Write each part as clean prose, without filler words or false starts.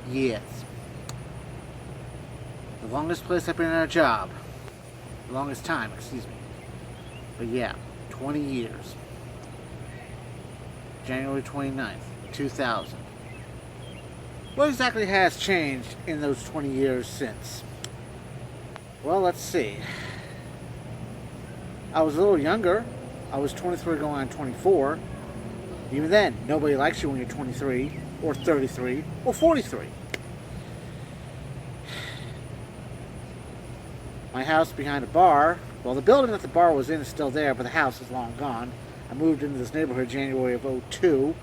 years. The longest place I've been at a job. The longest time, excuse me. But yeah, 20 years. January 29th, 2000. What exactly has changed in those 20 years since? Well, let's see. I was a little younger. I was 23 going on 24. Even then, nobody likes you when you're 23, or 33, or 43. My house behind a bar, well, the building that the bar was in is still there, but the house is long gone. I moved into this neighborhood January of 02.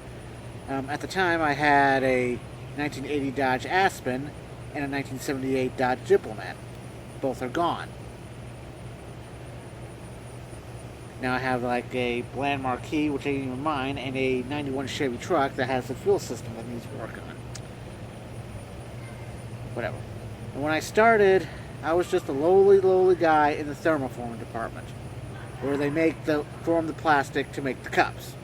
At the time, I had a 1980 Dodge Aspen and a 1978 Dodge Diplomat. Both are gone. Now I have like a Bland Marquis, which ain't even mine, and a 91 Chevy truck that has a fuel system that needs work on. Whatever. And when I started, I was just a lowly guy in the thermoforming department, where they form the plastic to make the cups.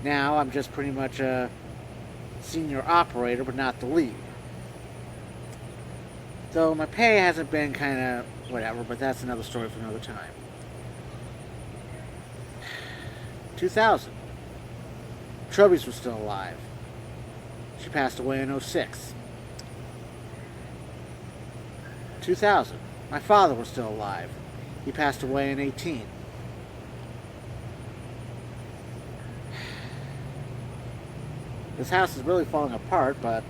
Now I'm just pretty much a senior operator, but not the lead. Though my pay hasn't been kind of whatever, but that's another story for another time. 2000. Trubby's was still alive. She passed away in 06. 2000. My father was still alive. He passed away in 18. This house is really falling apart, but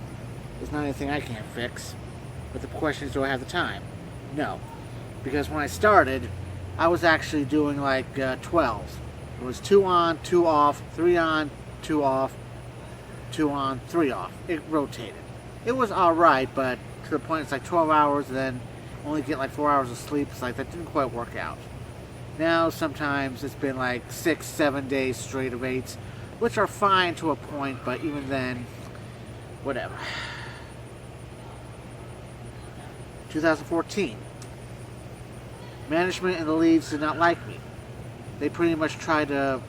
there's not anything I can't fix. But the question is, do I have the time? No. Because when I started, I was actually doing like 12s. It was 2 on, 2 off, 3 on, 2 off, 2 on, 3 off. It rotated. It was alright, but to the point it's like 12 hours and then only get like 4 hours of sleep. It's like that didn't quite work out. Now sometimes it's been like 6, 7 days straight of 8s, which are fine to a point, but even then, whatever. 2014. Management and the leads did not like me. They pretty much tried to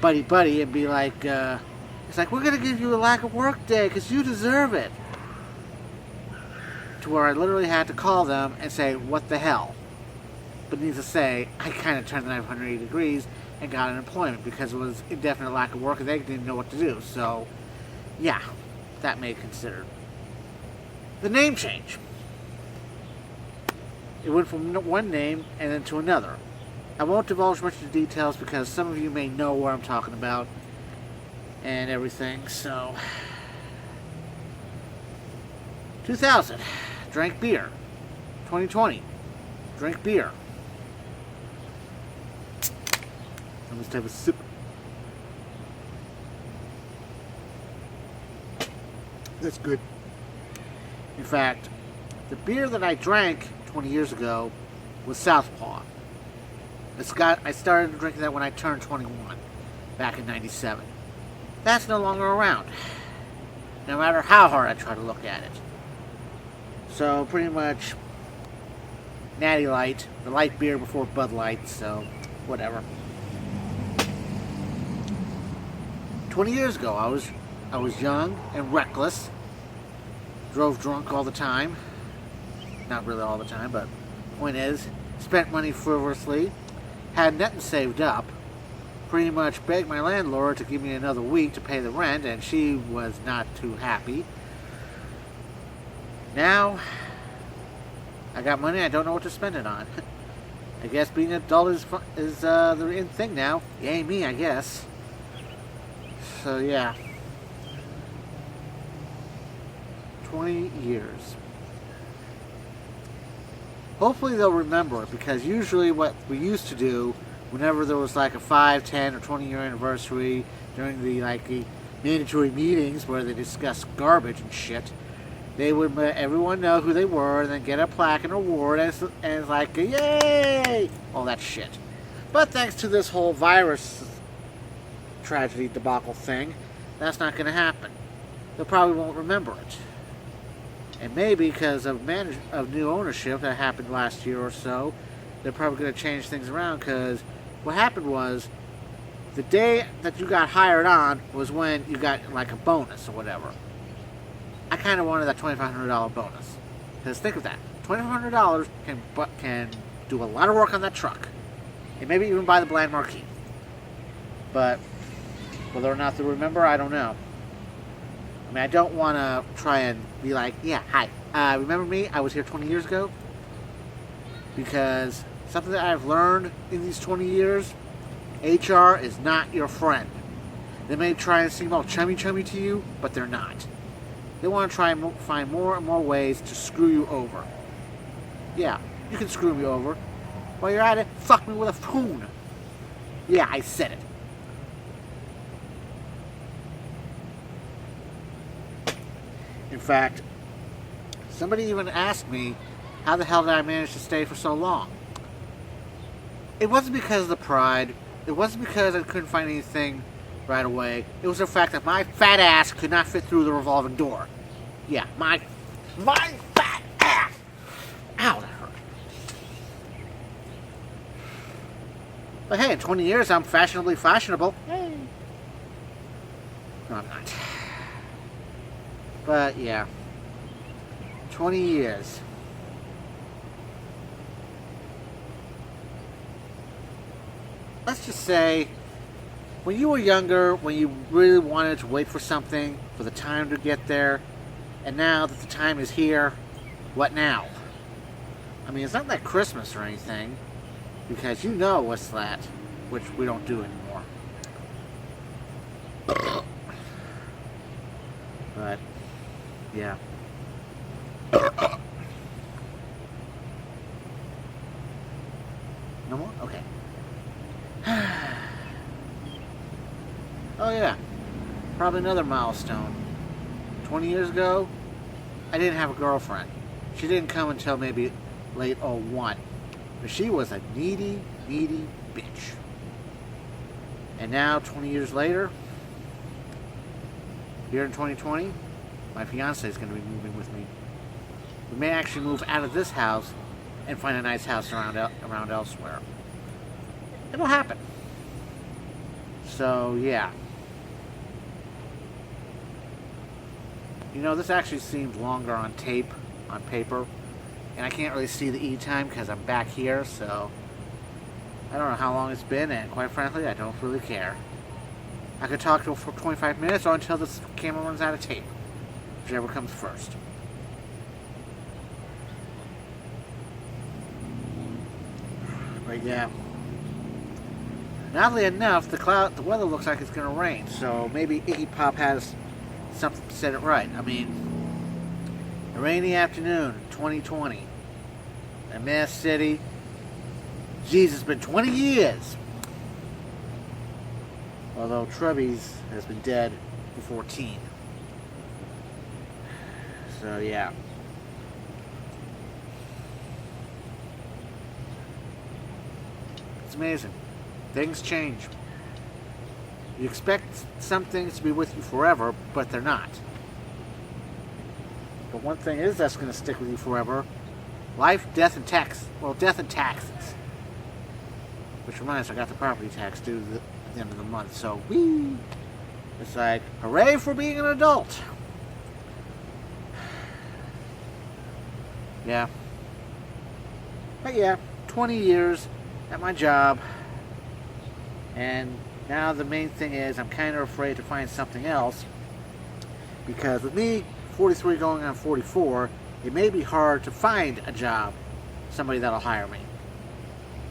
buddy and be like, it's like, we're going to give you a lack of work day because you deserve it. To where I literally had to call them and say, what the hell? But needless to say, I kind of turned the 980 degrees and got an employment because it was indefinite lack of work and they didn't know what to do. So, yeah, that may be considered. The name change. It went from one name and then to another. I won't divulge much of the details because some of you may know what I'm talking about and everything, so... 2000. Drank beer. 2020. Drank beer. I'm just have a sip. That's good. In fact, the beer that I drank 20 years ago was Southpaw. I started drinking that when I turned 21, back in 97. That's no longer around, no matter how hard I try to look at it. So, pretty much, Natty Light, the light beer before Bud Light, so, whatever. 20 years ago, I was young and reckless, drove drunk all the time. Not really all the time, but point is, spent money frivolously, had nothing saved up, pretty much begged my landlord to give me another week to pay the rent, and she was not too happy. Now, I got money, I don't know what to spend it on. I guess being an adult is the in thing now. Yay me, I guess. So yeah. 20 years. Hopefully they'll remember it, because usually what we used to do whenever there was like a 5, 10, or 20 year anniversary during the mandatory meetings where they discuss garbage and shit, they would let everyone know who they were and then get a plaque and award and it's like, yay! All that shit. But thanks to this whole virus tragedy debacle thing, that's not going to happen. They probably won't remember it. And maybe because of new ownership that happened last year or so, they're probably going to change things around, because what happened was The day that you got hired on was when you got like a bonus or whatever. I kind of wanted that $2,500 bonus. Because think of that. $2,500 can do a lot of work on that truck. And maybe even buy the Bland Marquis. But whether or not they'll remember, I don't know. I mean, I don't want to try and be like, yeah, hi. Remember me? I was here 20 years ago. Because something that I've learned in these 20 years, HR is not your friend. They may try and seem all chummy to you, but they're not. They want to try and find more and more ways to screw you over. Yeah, you can screw me over. While you're at it, fuck me with a spoon. Yeah, I said it. In fact, somebody even asked me, how the hell did I manage to stay for so long? It wasn't because of the pride. It wasn't because I couldn't find anything right away. It was the fact that my fat ass could not fit through the revolving door. Yeah, my fat ass. Ow, that hurt. But hey, in 20 years, I'm fashionable. Hey. No, I'm not. But yeah, 20 years. Let's just say, when you were younger, when you really wanted to wait for something, for the time to get there, and now that the time is here, what now? I mean, it's not like Christmas or anything, because you know what's that, which we don't do anymore. But, yeah. No more? Okay. Oh yeah, probably another milestone. 20 years ago, I didn't have a girlfriend. She didn't come until maybe late '01. But she was a needy bitch. And now, 20 years later, here in 2020, my fiance is going to be moving with me. We may actually move out of this house and find a nice house around elsewhere. It'll happen. So, yeah. You know, this actually seems longer on paper, and I can't really see the E-time because I'm back here, so I don't know how long it's been, and quite frankly, I don't really care. I could talk to him for 25 minutes or until this camera runs out of tape, whichever comes first. But yeah. Oddly enough, the weather looks like it's going to rain, so maybe Iggy Pop has said it right. I mean, a rainy afternoon, 2020, in Mass City. Jeez, it's been 20 years. Although Trebby's has been dead for 14. So, yeah. It's amazing. Things change. You expect some things to be with you forever, but they're not. But one thing is that's going to stick with you forever. Life, death, and tax. Well, death and taxes. Which reminds me, I got the property tax due at the end of the month. So, whee! It's like, hooray for being an adult. Yeah. But yeah, 20 years at my job. And now the main thing is I'm kind of afraid to find something else, because with me 43 going on 44, it may be hard to find a job, somebody that'll hire me.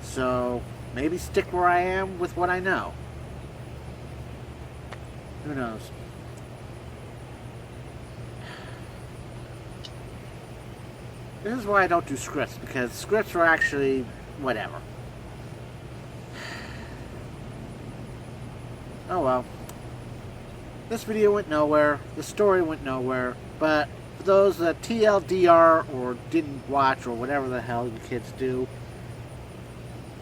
So maybe stick where I am with what I know. Who knows? This is why I don't do scripts, because scripts are actually whatever. Oh well. This video went nowhere, the story went nowhere, but for those that TLDR or didn't watch or whatever the hell you kids do,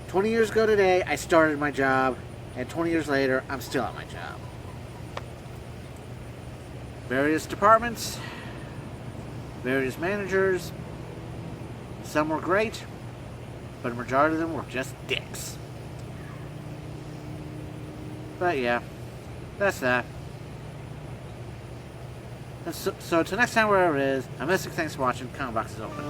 20 years ago today I started my job, and 20 years later I'm still at my job. Various departments, various managers, some were great, but a majority of them were just dicks. But yeah, that's that. And so till next time, wherever it is, I'm Eskie. Thanks for watching. Comment box is open.